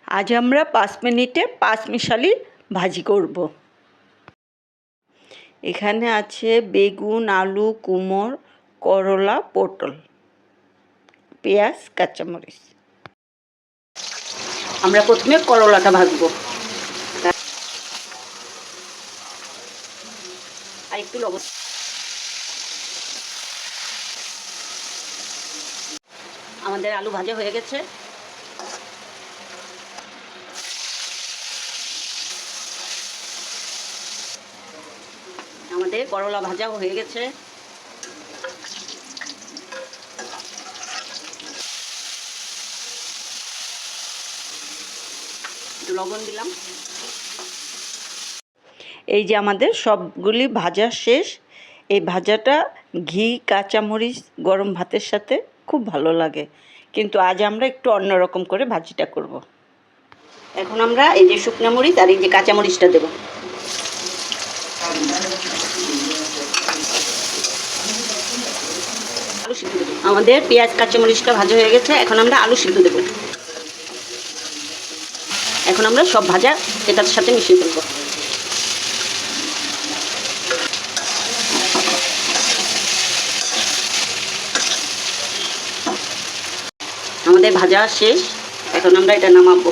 আজ আমরা 5 মিনিটে 5 মিশালি ভাজি করব। এখানে আছে বেগুন, আলু, কুমড়ো, করলা, পটল, পেঁয়াজ, কাঁচামরিচ। আমরা প্রথমে করলাটা ভাজবো। আর একটু লবণ। আমাদের আলু ভাজা হয়ে গেছে। আমাদের করলা ভাজাও হয়ে গেছে। একটু লবণ দিলাম। এই যে আমাদের সবগুলি ভাজা শেষ। এই ভাজাটা ঘি, কাঁচামরিচ, গরম ভাতের সাথে খুব ভালো লাগে, কিন্তু আজ আমরা একটু অন্যরকম করে ভাজিটা করব। এখন আমরা এই যে শুকনো মরিচ আর এই যে কাঁচামরিচটা দেব। আলু সিদ্ধ দেবো। আমাদের পেঁয়াজ কাঁচামরিচটা ভাজা হয়ে গেছে। এখন আমরা আলু সিদ্ধ দেবো। এখন আমরা সব ভাজা এটার সাথে মিশিয়ে ফেলবো। আমাদের ভাজা শেষ। এখন আমরা এটা নামাবো।